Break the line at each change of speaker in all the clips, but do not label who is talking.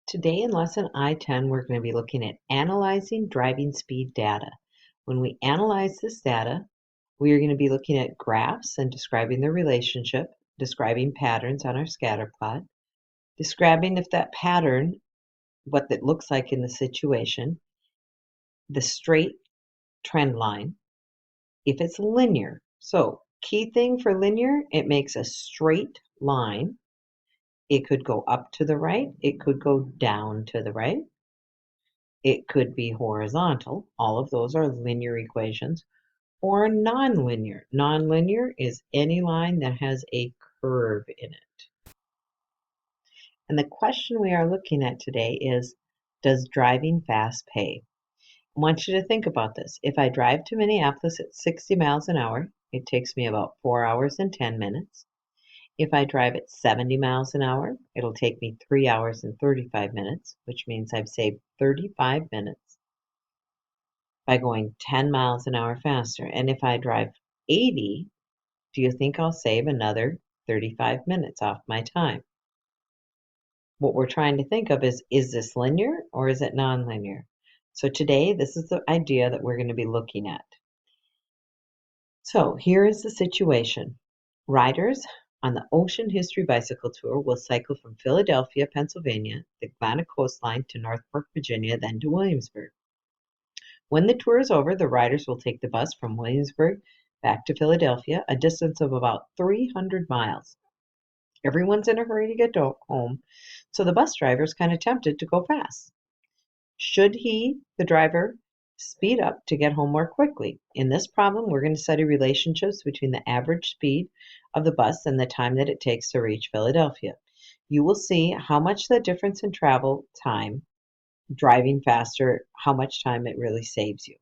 Today in lesson I10, we're going to be looking at analyzing driving speed data. When we analyze this data, we are going to be looking at graphs and describing the relationship, describing patterns on our scatter plot, describing if that pattern, what it looks like in the situation, the straight trend line, if it's linear. So key thing for linear, it makes a straight line. It could go up to the right, it could go down to the right. It could be horizontal. All of those are linear equations. Or nonlinear. Nonlinear is any line that has a curve in it. And the question we are looking at today is, does driving fast pay? I want you to think about this. If I drive to Minneapolis at 60 miles an hour, it takes me about 4 hours and 10 minutes. If I drive at 70 miles an hour, it'll take me 3 hours and 35 minutes, which means I've saved 35 minutes by going 10 miles an hour faster. And if I drive 80, do you think I'll save another 35 minutes off my time? What we're trying to think of is this linear or is it nonlinear? So today, this is the idea that we're going to be looking at. So here is the situation. Riders on the Ocean History Bicycle Tour will cycle from Philadelphia, Pennsylvania, the Atlantic coastline to Norfolk, Virginia, then to Williamsburg. When the tour is over, the riders will take the bus from Williamsburg back to Philadelphia, a distance of about 300 miles. Everyone's in a hurry to get home, so the bus driver is kind of tempted to go fast. Should he, the driver, speed up to get home more quickly? In this problem, we're going to study relationships between the average speed of the bus and the time that it takes to reach Philadelphia. You will see how much the difference in travel time, driving faster, how much time it really saves you.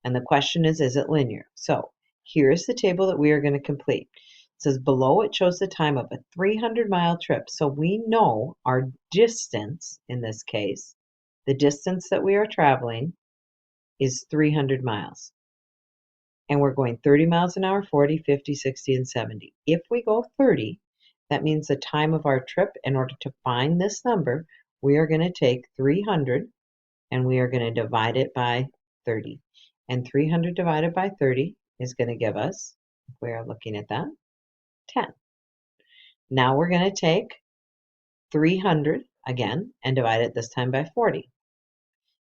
And the question is it linear? So here's the table that we are going to complete. It says below it shows the time of a 300-mile trip. So we know our distance in this case, the distance that we are traveling is 300 miles. And we're going 30 miles an hour, 40, 50, 60, and 70. If we go 30, that means the time of our trip, in order to find this number, we are going to take 300 and we are going to divide it by 30. And 300 divided by 30 is going to give us, if we are looking at that, 10. Now we're going to take 300 again and divide it this time by 40.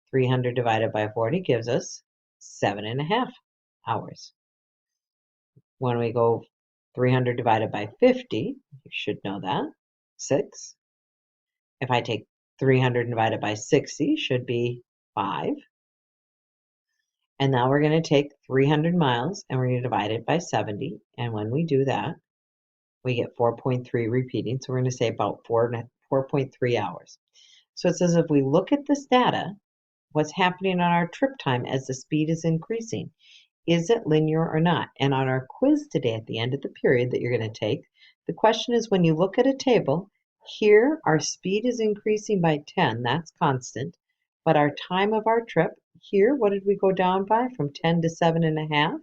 300 divided by 40 gives us 7.5 hours. When we go 300 divided by 50, you should know that, 6. If I take 300 divided by 60, should be 5. And now we're going to take 300 miles and we're going to divide it by 70. And when we do that, we get 4.3 repeating. So we're going to say about 4.3 hours. So it says if we look at this data, what's happening on our trip time as the speed is increasing? Is it linear or not? And on our quiz today at the end of the period that you're going to take, the question is when you look at a table, here our speed is increasing by 10, that's constant, but our time of our trip, here, what did we go down by? From 10 to 7.5.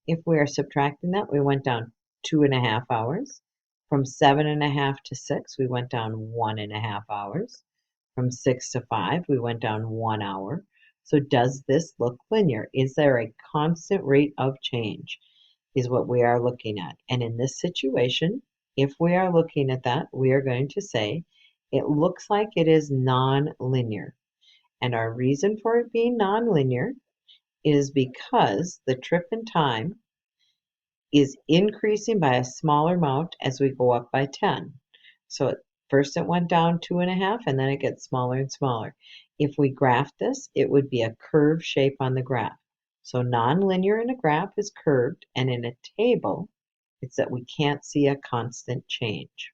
If we are subtracting that, we went down 2.5 hours. From 7.5 to 6, we went down 1.5 hours. From 6 to 5, we went down 1 hour. So does this look linear? Is there a constant rate of change? Is what we are looking at. And in this situation, if we are looking at that, we are going to say it looks like it is non-linear. And our reason for it being nonlinear is because the trip in time is increasing by a smaller amount as we go up by 10. So first it went down 2.5 and then it gets smaller and smaller. If we graph this, it would be a curved shape on the graph. So nonlinear in a graph is curved, and in a table, it's that we can't see a constant change.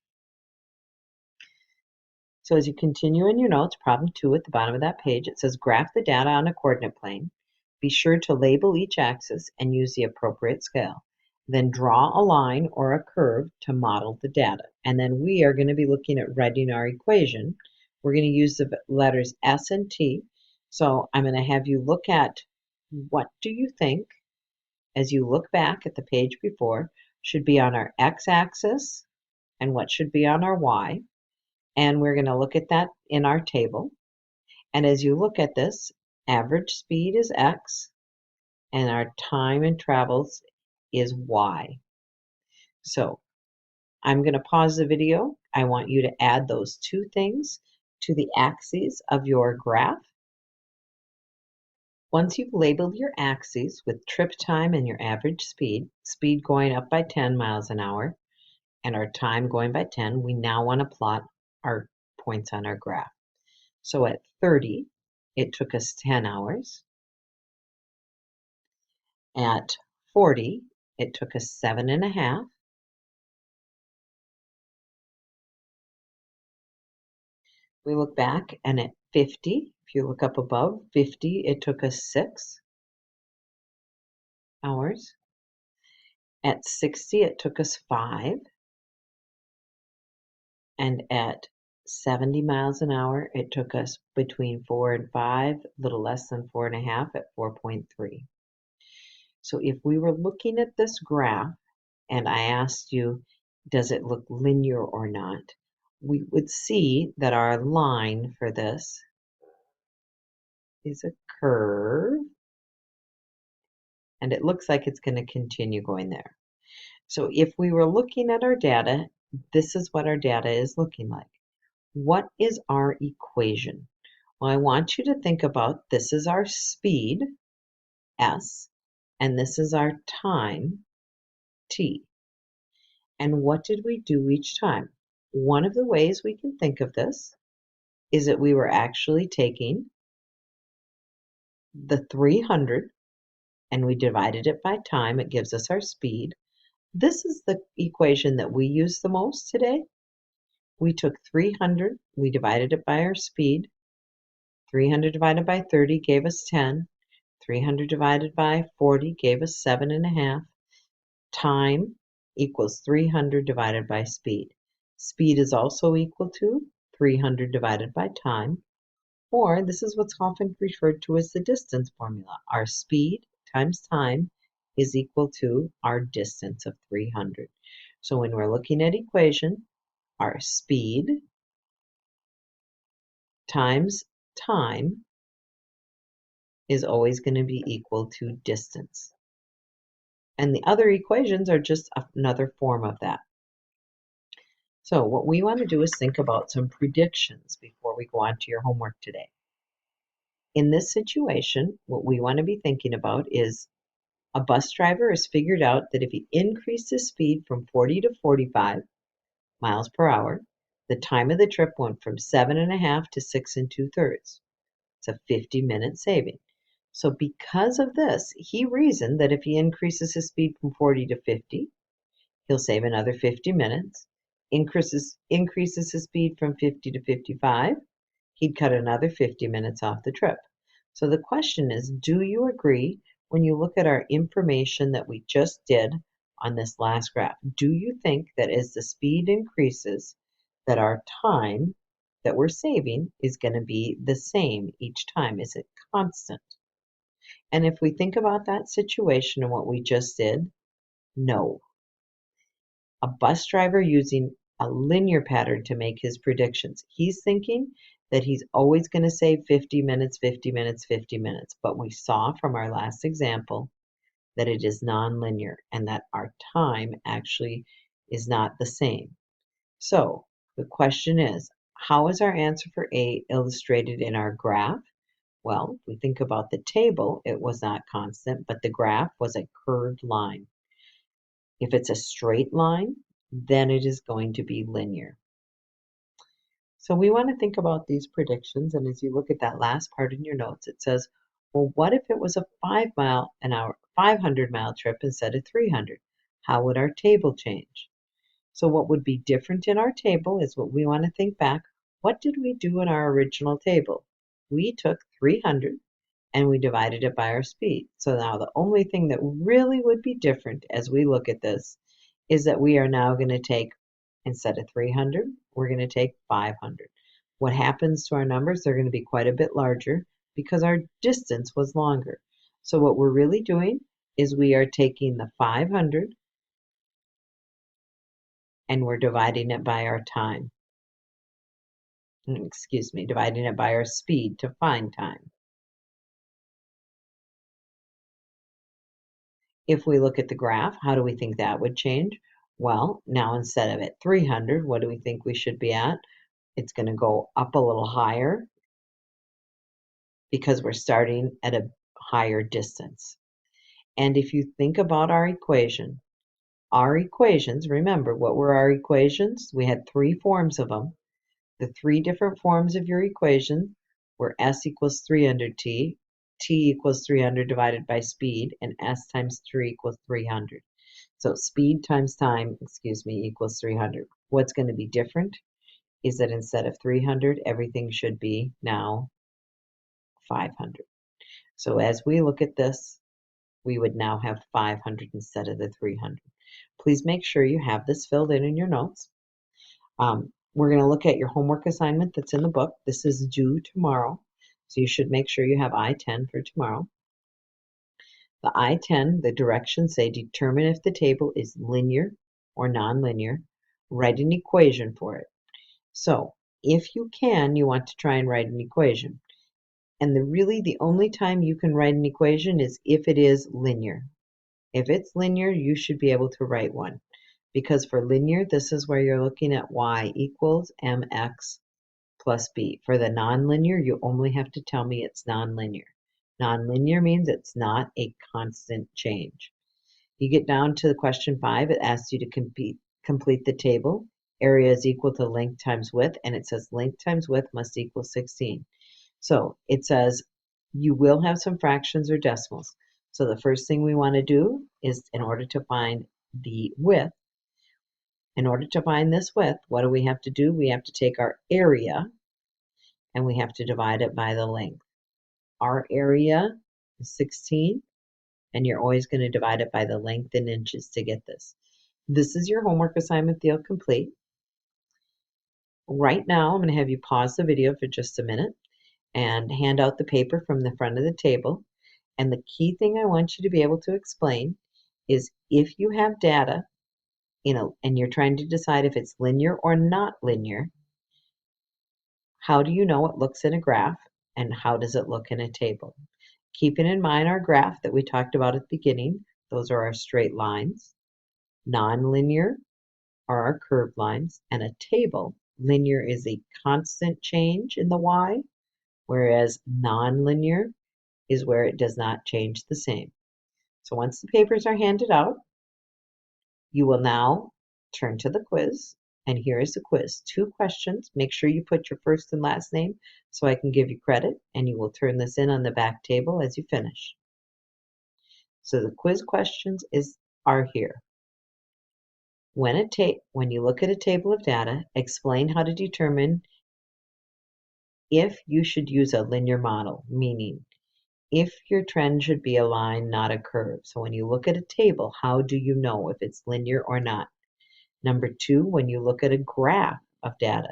So as you continue in your notes, problem 2 at the bottom of that page, it says graph the data on a coordinate plane. Be sure to label each axis and use the appropriate scale. Then draw a line or a curve to model the data. And then we are going to be looking at writing our equation. We're going to use the letters S and T. So I'm going to have you look at what do you think, as you look back at the page before, should be on our x-axis and what should be on our y. And we're going to look at that in our table. And as you look at this, average speed is X, and our time in travels is Y. So I'm going to pause the video. I want you to add those two things to the axes of your graph. Once you've labeled your axes with trip time and your average speed, speed going up by 10 miles an hour, and our time going by 10, we now want to plot our points on our graph. So at 30, it took us 10 hours. At 40, it took us 7.5. We look back, and at 50, if you look up above, 50, it took us 6 hours. At 60, it took us 5. And at 70 miles an hour, it took us between 4 and 5, a little less than 4.5 at 4.3. So if we were looking at this graph and I asked you, does it look linear or not? We would see that our line for this is a curve, and it looks like it's going to continue going there. So if we were looking at our data, this is what our data is looking like. What is our equation? Well, I want you to think about this is our speed, S, and this is our time, T. And what did we do each time? One of the ways we can think of this is that we were actually taking the 300 and we divided it by time. It gives us our speed. This is the equation that we use the most today. We took 300, we divided it by our speed. 300 divided by 30 gave us 10. 300 divided by 40 gave us 7.5. Time equals 300 divided by speed. Speed is also equal to 300 divided by time, or this is what's often referred to as the distance formula. Our speed times time is equal to our distance of 300. So when we're looking at equation, our speed times time is always going to be equal to distance. And the other equations are just another form of that. So what we want to do is think about some predictions before we go on to your homework today. In this situation, what we want to be thinking about is a bus driver has figured out that if he increased his speed from 40 to 45 miles per hour, the time of the trip went from 7.5 to 6 2/3. It's a 50-minute saving. So because of this, he reasoned that if he increases his speed from 40 to 50, he'll save another 50 minutes. Increases his speed from 50 to 55, he'd cut another 50 minutes off the trip. So the question is, do you agree when you look at our information that we just did on this last graph? Do you think that as the speed increases, that our time that we're saving is going to be the same each time? Is it constant? And if we think about that situation and what we just did, no. A bus driver using a linear pattern to make his predictions. He's thinking that he's always going to save 50 minutes, 50 minutes, 50 minutes. But we saw from our last example that it is nonlinear and that our time actually is not the same. So the question is, how is our answer for A illustrated in our graph? Well, if we think about the table, it was not constant, but the graph was a curved line. If it's a straight line, then it is going to be linear. So we want to think about these predictions, and as you look at that last part in your notes, it says, well, what if it was a 500-mile trip instead of 300? How would our table change? So what would be different in our table is what we want to think back. What did we do in our original table? We took 300 and we divided it by our speed. So now the only thing that really would be different as we look at this is that we are now going to take, instead of 300, we're going to take 500. What happens to our numbers? They're going to be quite a bit larger because our distance was longer. So what we're really doing is we are taking the 500 and we're dividing it by our time. excuse me, dividing it by our speed to find time. If we look at the graph, how do we think that would change? Well, now instead of at 300, what do we think we should be at? It's going to go up a little higher because we're starting at a higher distance. And if you think about our equations, remember, what were our equations? We had three forms of them. The three different forms of your equation were s equals 300 t equals 300 divided by speed, and s times 3 equals 300. So speed times time, equals 300. What's going to be different is that instead of 300, everything should be now 500. So as we look at this, we would now have 500 instead of the 300. Please make sure you have this filled in your notes. We're going to look at your homework assignment that's in the book. This is due tomorrow, so you should make sure you have I10 for tomorrow. The I10, the directions say determine if the table is linear or nonlinear. Write an equation for it. So if you can, you want to try and write an equation. And the only time you can write an equation is if it is linear. If it's linear, you should be able to write one. Because for linear, this is where you're looking at y equals mx plus b. For the nonlinear, you only have to tell me it's nonlinear. Nonlinear means it's not a constant change. You get down to the question 5, it asks you to complete the table. Area is equal to length times width, and it says length times width must equal 16. So it says you will have some fractions or decimals. So the first thing we want to do is, in order to find the width, in order to find this width, what do we have to do? We have to take our area and we have to divide it by the length. Our area is 16, and you're always going to divide it by the length in inches to get this. This is your homework assignment, Feel Complete. Right now, I'm going to have you pause the video for just a minute and hand out the paper from the front of the table. And the key thing I want you to be able to explain is if you have data, and you're trying to decide if it's linear or not linear, how do you know it looks in a graph and how does it look in a table? Keeping in mind our graph that we talked about at the beginning, those are our straight lines. Nonlinear are our curved lines, and a table, linear is a constant change in the y, whereas nonlinear is where it does not change the same. So once the papers are handed out, you will now turn to the quiz, and here is the quiz. 2 questions. Make sure you put your first and last name so I can give you credit, and you will turn this in on the back table as you finish. So the quiz questions are here. When you look at a table of data, explain how to determine if you should use a linear model, meaning if your trend should be a line, not a curve. So when you look at a table, how do you know if it's linear or not? Number 2, when you look at a graph of data,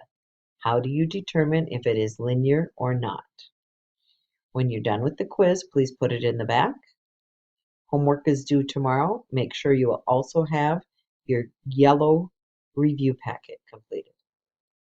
how do you determine if it is linear or not? When you're done with the quiz, please put it in the back. Homework is due tomorrow. Make sure you will also have your yellow review packet completed.